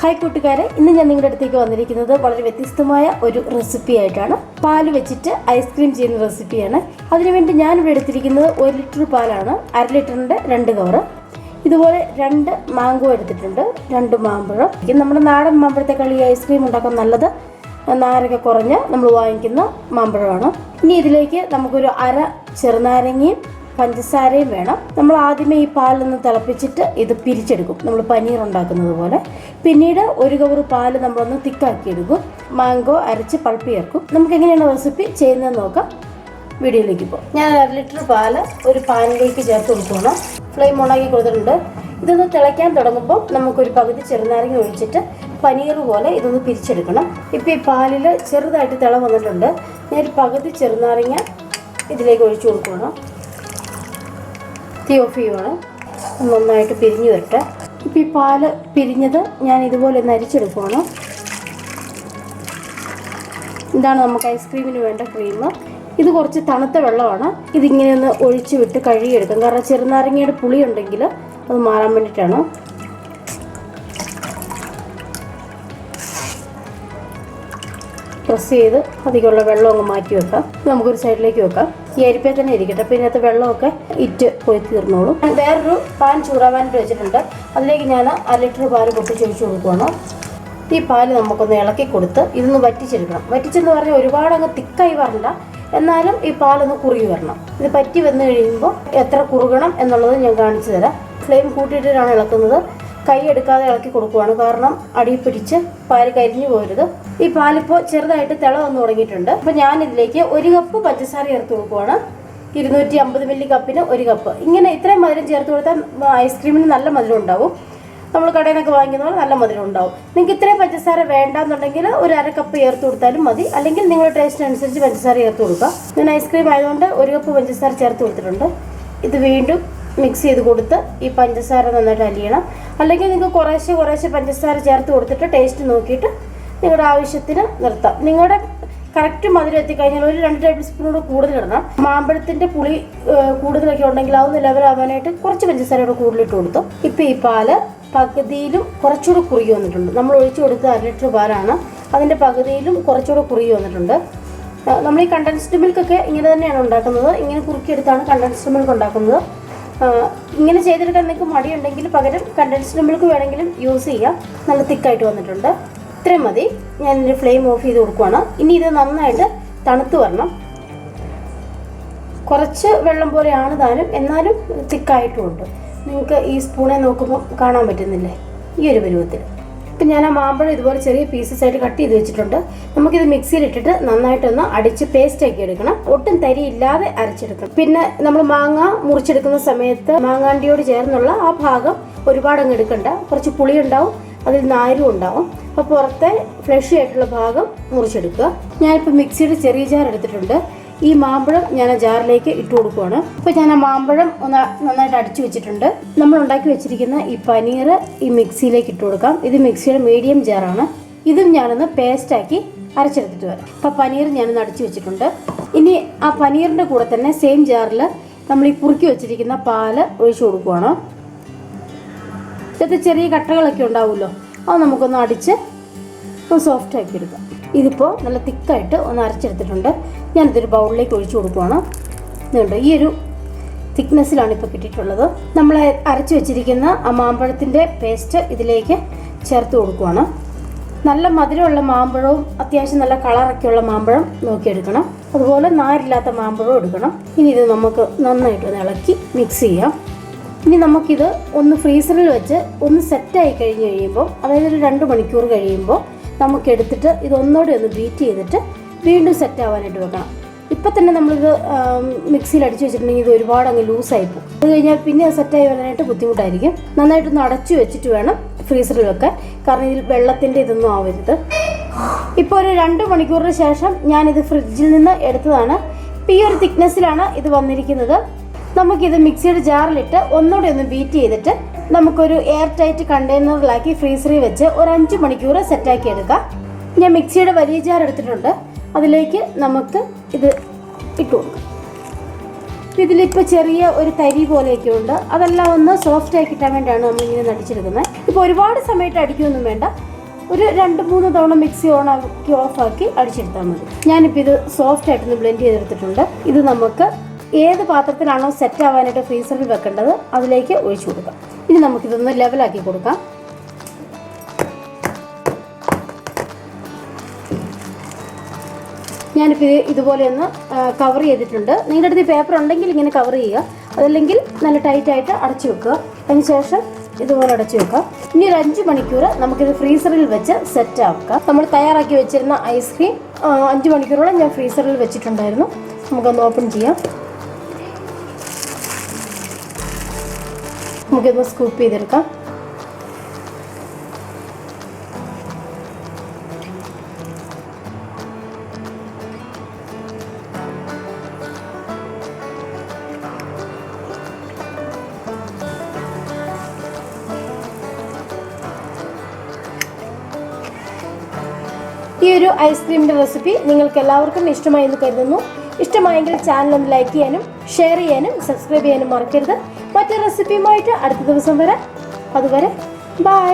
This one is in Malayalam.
ഹായ് കൂട്ടുകാരെ, ഇന്ന് ഞാൻ നിങ്ങളുടെ അടുത്തേക്ക് വന്നിരിക്കുന്നത് വളരെ വ്യത്യസ്തമായ ഒരു റെസിപ്പി ആയിട്ടാണ്. പാല് വെച്ചിട്ട് ഐസ്ക്രീം ചെയ്യുന്ന റെസിപ്പിയാണ്. അതിനുവേണ്ടി ഞാനിവിടെ എടുത്തിരിക്കുന്നത് 1 ലിറ്റർ പാലാണ്. 1/2 ലിറ്ററിൻ്റെ 2 കവറ്. ഇതുപോലെ 2 മാംഗോ എടുത്തിട്ടുണ്ട്, 2 മാമ്പഴം. നമ്മുടെ നാടൻ മാമ്പഴത്തെക്കാൾ ഈ ഐസ്ക്രീം ഉണ്ടാക്കാൻ നല്ലത് നാരക കുറഞ്ഞ് നമ്മൾ വാങ്ങിക്കുന്ന മാമ്പഴമാണ്. ഇനി ഇതിലേക്ക് നമുക്കൊരു 1/2 ചെറുനാരങ്ങയും പഞ്ചസാരയും വേണം. നമ്മൾ ആദ്യമേ ഈ പാലൊന്ന് തിളപ്പിച്ചിട്ട് ഇത് പിരിച്ചെടുക്കും, നമ്മൾ പനീർ ഉണ്ടാക്കുന്നത് പോലെ. പിന്നീട് 1 കവർ പാല് നമ്മളൊന്ന് തിക്കാക്കി എടുക്കും. മാംഗോ അരച്ച് പൾപ്പ് ചേർക്കും. നമുക്ക് എങ്ങനെയാണ് റെസിപ്പി ചെയ്യുന്നതെന്ന് നോക്കാം. വീഡിയോയിലേക്ക് പോകും. ഞാൻ 1/2 ലിറ്റർ പാല് ഒരു പാനിലേക്ക് ചേർത്ത് കൊടുക്കണം. ഫ്ലെയിം ഓണാക്കി കൊടുത്തിട്ടുണ്ട്. ഇതൊന്ന് തിളയ്ക്കാൻ തുടങ്ങുമ്പോൾ നമുക്കൊരു പകുതി ചെറുനാരങ്ങ ഒഴിച്ചിട്ട് പനീർ പോലെ ഇതൊന്ന് പിരിച്ചെടുക്കണം. ഇപ്പോൾ ഈ പാലിൽ ചെറുതായിട്ട് തിള വന്നിട്ടുണ്ട്. ഞാനൊരു പകുതി ചെറുനാരങ്ങ ഇതിലേക്ക് ഒഴിച്ചു കൊടുക്കണം. തീ ഓഫ് ചെയ്യുവാണ്. നന്നായിട്ട് പിരിഞ്ഞു വരട്ടെ. ഇപ്പോൾ ഈ പാല് പിരിഞ്ഞത് ഞാൻ ഇതുപോലെ ഒന്ന് അരിച്ചെടുക്കുകയാണ്. ഇതാണ് നമുക്ക് ഐസ്ക്രീമിന് വേണ്ട ക്രീം. ഇത് കുറച്ച് തണുത്ത വെള്ളമാണ്. ഇതിങ്ങനെ ഒന്ന് ഒഴിച്ച് വിട്ട് കഴുകിയെടുക്കാം. കാരണം ചെറുനാരങ്ങയുടെ പുളി ഉണ്ടെങ്കിൽ അത് മാറാൻ വേണ്ടിയിട്ടാണ്. പ്രസ് ചെയ്ത് അധികമുള്ള വെള്ളം അങ്ങ് മാറ്റി വെക്കാം. നമുക്കൊരു സൈഡിലേക്ക് വെക്കാം. ഈ അരിപ്പേ തന്നെ ഇരിക്കട്ടെ. അപ്പോൾ ഇതിനകത്ത് വെള്ളമൊക്കെ ഇറ്റ് പോയി തീർന്നോളും. ഞാൻ വേറൊരു പാൻ ചൂടാവാനായിട്ട് വെച്ചിട്ടുണ്ട്. അതിലേക്ക് ഞാൻ 1/2 ലിറ്റർ പാല് പൊട്ടിച്ചൊഴിച്ച് കൊടുക്കുകയാണ്. ഈ പാല് നമുക്കൊന്ന് ഇളക്കി കൊടുത്ത് ഇതൊന്ന് വറ്റിച്ചെടുക്കണം. വറ്റിച്ചെന്ന് പറഞ്ഞാൽ ഒരുപാട് അങ്ങ് തിക്കായി വരണ്ട, എന്നാലും ഈ പാലൊന്ന് കുറുകി വരണം. ഇത് പറ്റി വന്നു കഴിയുമ്പോൾ എത്ര കുറുകണം എന്നുള്ളത് ഞാൻ കാണിച്ചു തരാം. ഫ്ലെയിം കൂട്ടിയിട്ടാണ് ഇളക്കുന്നത്. കൈ എടുക്കാതെ ഇളക്കി കൊടുക്കുകയാണ്, കാരണം അടി പിടിച്ച് പാല് കരിഞ്ഞു പോരുത്. ഈ പാലിപ്പോൾ ചെറുതായിട്ട് തിള വന്ന് തുടങ്ങിയിട്ടുണ്ട്. അപ്പോൾ ഞാനിതിലേക്ക് 1 കപ്പ് പഞ്ചസാര ചേർത്ത് കൊടുക്കുകയാണ്. 250 മില്ലി കപ്പിന് 1 കപ്പ്. ഇങ്ങനെ ഇത്രയും മധുരം ചേർത്ത് കൊടുത്താൽ ഐസ്ക്രീമിന് നല്ല മധുരം ഉണ്ടാവും. നമ്മൾ കടയിൽ നിന്നൊക്കെ വാങ്ങിക്കുന്ന പോലെ നല്ല മധുരം ഉണ്ടാവും. നിങ്ങൾക്ക് ഇത്രയും പഞ്ചസാര വേണ്ടാന്നുണ്ടെങ്കിൽ ഒരു 1/2 കപ്പ് ചേർത്ത് കൊടുത്താലും മതി. അല്ലെങ്കിൽ നിങ്ങളുടെ ടേസ്റ്റിനനുസരിച്ച് പഞ്ചസാര ചേർത്ത് കൊടുക്കുക. ഞാൻ ഐസ്ക്രീം ആയതുകൊണ്ട് 1 കപ്പ് പഞ്ചസാര ചേർത്ത് കൊടുത്തിട്ടുണ്ട്. ഇത് വീണ്ടും മിക്സ് ചെയ്ത് കൊടുത്ത് ഈ പഞ്ചസാര നന്നായിട്ട് അലിയണം. അല്ലെങ്കിൽ നിങ്ങൾക്ക് കുറേശ്ശെ പഞ്ചസാര ചേർത്ത് കൊടുത്തിട്ട് ടേസ്റ്റ് നോക്കിയിട്ട് നിങ്ങളുടെ ആവശ്യത്തിന് നിർത്താം. നിങ്ങളുടെ കറക്റ്റ് മധുരം എത്തിക്കഴിഞ്ഞാൽ ഒരു 2 ടേബിൾ സ്പൂണോട് കൂടുതൽ ഇടണം. മാമ്പഴത്തിൻ്റെ പുളി കൂടുതലൊക്കെ ഉണ്ടെങ്കിൽ അതൊന്ന് ലെവലാവാനായിട്ട് കുറച്ച് പഞ്ചസാരയോട് കൂടുതലിട്ട് കൊടുത്തു. ഇപ്പോൾ ഈ പാല് പകുതിയിലും കുറച്ചുകൂടെ കുറുകി വന്നിട്ടുണ്ട്. നമ്മൾ ഒഴിച്ചു കൊടുത്ത 1/2 ലിറ്റർ പാലാണ്. അതിൻ്റെ പകുതിയിലും കുറച്ചുകൂടെ കുറുകി വന്നിട്ടുണ്ട്. നമ്മൾ ഈ കണ്ടൻസ്ഡ് മിൽക്കൊക്കെ ഇങ്ങനെ തന്നെയാണ് ഉണ്ടാക്കുന്നത്. ഇങ്ങനെ കുറുക്കിയെടുത്താണ് കണ്ടൻസ്ഡ് മിൽക്ക് ഉണ്ടാക്കുന്നത്. ഇങ്ങനെ ചെയ്തെടുക്കാൻ നിങ്ങൾക്ക് മടിയുണ്ടെങ്കിൽ പകരം കണ്ടൻസ്ഡ് മിൽക്ക് വേണമെങ്കിലും യൂസ് ചെയ്യാം. നല്ല തിക്കായിട്ട് വന്നിട്ടുണ്ട്. ഇത്രയും മതി. ഞാനിതിൻ്റെ ഫ്ലെയിം ഓഫ് ചെയ്ത് കൊടുക്കുകയാണ്. ഇനി ഇത് നന്നായിട്ട് തണുത്ത് വരണം. കുറച്ച് വെള്ളം പോലെയാണ് താനും, എന്നാലും തിക്കായിട്ടുമുണ്ട്. നിങ്ങൾക്ക് ഈ സ്പൂണെ നോക്കുമ്പോൾ കാണാൻ പറ്റുന്നില്ലേ, ഈ ഒരു പരുവത്തിൽ. ഇപ്പം ഞാൻ ആ മാമ്പഴം ഇതുപോലെ ചെറിയ പീസസ് ആയിട്ട് കട്ട് ചെയ്ത് വെച്ചിട്ടുണ്ട്. നമുക്കിത് മിക്സിയിലിട്ടിട്ട് നന്നായിട്ടൊന്ന് അടിച്ച് പേസ്റ്റ് ആക്കി എടുക്കണം. ഒട്ടും തരി ഇല്ലാതെ അരച്ചെടുക്കണം. പിന്നെ നമ്മൾ മാങ്ങ മുറിച്ചെടുക്കുന്ന സമയത്ത് മാങ്ങാണ്ടിയോട് ചേർന്നുള്ള ആ ഭാഗം ഒരുപാട് അങ്ങ് എടുക്കണ്ട. കുറച്ച് പുളി ഉണ്ടാവും, അതിൽ നാരും ഉണ്ടാവും. അപ്പോൾ പുറത്തെ ഫ്ലഷി ആയിട്ടുള്ള ഭാഗം മുറിച്ചെടുക്കുക. ഞാനിപ്പോൾ മിക്സിയുടെ ചെറിയ ജാർ എടുത്തിട്ടുണ്ട്. ഈ മാമ്പഴം ഞാൻ ആ ജാറിലേക്ക് ഇട്ട് കൊടുക്കുകയാണ്. അപ്പോൾ ഞാൻ ആ മാമ്പഴം ഒന്ന് നന്നായിട്ട് അടിച്ചു വെച്ചിട്ടുണ്ട്. നമ്മൾ ഉണ്ടാക്കി വെച്ചിരിക്കുന്ന ഈ പനീർ ഈ മിക്സിയിലേക്ക് ഇട്ട് കൊടുക്കാം. ഇത് മിക്സിയുടെ മീഡിയം ജാറാണ്. ഇതും ഞാനൊന്ന് പേസ്റ്റാക്കി അരച്ചെടുത്തിട്ട് വരാം. അപ്പോൾ പനീർ ഞാനൊന്ന് അടിച്ചു വെച്ചിട്ടുണ്ട്. ഇനി ആ പനീറിൻ്റെ കൂടെ തന്നെ സെയിം ജാറിൽ നമ്മൾ ഈ കുറുക്കി വെച്ചിരിക്കുന്ന പാല് ഒഴിച്ചു കൊടുക്കുകയാണ്. ഇതിൽ ചെറിയ കട്ടകളൊക്കെ ഉണ്ടാവുമല്ലോ, അത് നമുക്കൊന്ന് അടിച്ച് ഒന്ന് സോഫ്റ്റ് ആക്കി എടുക്കാം. ഇതിപ്പോൾ നല്ല തിക്കായിട്ട് ഒന്ന് അരച്ചെടുത്തിട്ടുണ്ട്. ഞാനിതൊരു ബൗളിലേക്ക് ഒഴിച്ചു കൊടുക്കുകയാണ്. ഇതുണ്ട്, ഈ ഒരു തിക്നെസ്സിലാണ് ഇപ്പോൾ കിട്ടിയിട്ടുള്ളത്. നമ്മൾ അരച്ച് വെച്ചിരിക്കുന്ന ആ മാമ്പഴത്തിൻ്റെ പേസ്റ്റ് ഇതിലേക്ക് ചേർത്ത് കൊടുക്കുകയാണ്. നല്ല മധുരമുള്ള മാമ്പഴവും അത്യാവശ്യം നല്ല കളറൊക്കെയുള്ള മാമ്പഴം നോക്കിയെടുക്കണം. അതുപോലെ നാരില്ലാത്ത മാമ്പഴവും എടുക്കണം. ഇനി ഇത് നമുക്ക് നന്നായിട്ടൊന്ന് ഇളക്കി മിക്സ് ചെയ്യാം. ഇനി നമുക്കിത് ഒന്ന് ഫ്രീസറിൽ വെച്ച് ഒന്ന് സെറ്റായി കഴിയുമ്പോൾ, അതായത് ഒരു 2 മണിക്കൂർ കഴിയുമ്പോൾ നമുക്കെടുത്തിട്ട് ഇതൊന്നുകൂടെ ഒന്ന് ബീറ്റ് ചെയ്തിട്ട് വീണ്ടും സെറ്റ് ആവാനായിട്ട് വെക്കണം. ഇപ്പം തന്നെ നമ്മളിത് മിക്സിയിൽ അടിച്ചു വെച്ചിട്ടുണ്ടെങ്കിൽ ഇത് ഒരുപാട് അങ്ങ് ലൂസായിപ്പോവും. അത് കഴിഞ്ഞാൽ പിന്നെ അത് സെറ്റായി വരാനായിട്ട് ബുദ്ധിമുട്ടായിരിക്കും. നന്നായിട്ടൊന്ന് അടച്ചു വെച്ചിട്ട് വേണം ഫ്രീസറിൽ വെക്കാൻ, കാരണം ഇതിൽ വെള്ളത്തിൻ്റെ ഇതൊന്നും ആവരുത്. ഇപ്പോൾ ഒരു 2 മണിക്കൂറിന് ശേഷം ഞാനിത് ഫ്രിഡ്ജിൽ നിന്ന് എടുത്തതാണ്. ഇപ്പോൾ ഈ ഒരു തിക്നെസ്സിലാണ് ഇത് വന്നിരിക്കുന്നത്. നമുക്കിത് മിക്സിയുടെ ജാറിലിട്ട് ഒന്നുകൂടെ ഒന്ന് ബീറ്റ് ചെയ്തിട്ട് നമുക്കൊരു എയർ ടൈറ്റ് കണ്ടെയ്നറിലാക്കി ഫ്രീസറിൽ വെച്ച് ഒരു 5 മണിക്കൂർ സെറ്റാക്കി എടുക്കാം. ഞാൻ മിക്സിയുടെ വലിയ ജാർ എടുത്തിട്ടുണ്ട്. അതിലേക്ക് നമുക്ക് ഇത് ഇട്ട് കൊടുക്കാം. ഇതിലിപ്പോൾ ചെറിയ ഒരു തരി പോലെയൊക്കെ ഉണ്ട്. അതെല്ലാം ഒന്ന് സോഫ്റ്റ് ആക്കി കിട്ടാൻ വേണ്ടിയാണ് നമ്മളിങ്ങനെ നടിച്ചെടുക്കുന്നത്. ഇപ്പോൾ ഒരുപാട് സമയത്ത് അടിക്കുകയൊന്നും വേണ്ട. ഒരു 2-3 തവണ മിക്സി ഓഫാക്കി അടിച്ചെടുത്താൽ മതി. ഞാനിപ്പോൾ ഇത് സോഫ്റ്റ് ആയിട്ടൊന്ന് ബ്ലെൻഡ് ചെയ്തെടുത്തിട്ടുണ്ട്. ഇത് നമുക്ക് ഏത് പാത്രത്തിലാണോ സെറ്റ് ആവാനായിട്ട് ഫ്രീസറിൽ വെക്കേണ്ടത് അതിലേക്ക് ഒഴിച്ചു കൊടുക്കാം. ഇനി നമുക്കിതൊന്ന് ലെവലാക്കി കൊടുക്കാം. ഞാനിപ്പോൾ ഇതുപോലെ ഒന്ന് കവർ ചെയ്തിട്ടുണ്ട്. നിങ്ങളുടെ അടുത്ത് പേപ്പർ ഉണ്ടെങ്കിൽ ഇങ്ങനെ കവർ ചെയ്യുക, അതല്ലെങ്കിൽ നല്ല ടൈറ്റായിട്ട് അടച്ചു വെക്കുക. അതിനുശേഷം ഇതുപോലെ അടച്ചു വെക്കാം. ഇനി ഒരു 5 മണിക്കൂർ നമുക്കിത് ഫ്രീസറിൽ വെച്ച് സെറ്റ് ആക്കാം. നമ്മൾ തയ്യാറാക്കി വെച്ചിരുന്ന ഐസ്ക്രീം 5 മണിക്കൂറോളം ഞാൻ ഫ്രീസറിൽ വെച്ചിട്ടുണ്ടായിരുന്നു. നമുക്കൊന്ന് ഓപ്പൺ ചെയ്യാം. നമുക്കൊന്ന് സ്കൂപ്പ് ചെയ്തെടുക്കാം. ഈ ഒരു ഐസ്ക്രീമിൻ്റെ റെസിപ്പി നിങ്ങൾക്ക് എല്ലാവർക്കും ഇഷ്ടമായി എന്ന് കരുതുന്നു. ഇഷ്ടമായെങ്കിൽ ചാനൽ ഒന്ന് ലൈക്ക് ചെയ്യാനും ഷെയർ ചെയ്യാനും സബ്സ്ക്രൈബ് ചെയ്യാനും മറക്കരുത്. മറ്റൊരു റെസിപ്പിയുമായിട്ട് അടുത്ത ദിവസം വരാം. അതുവരെ ബൈ.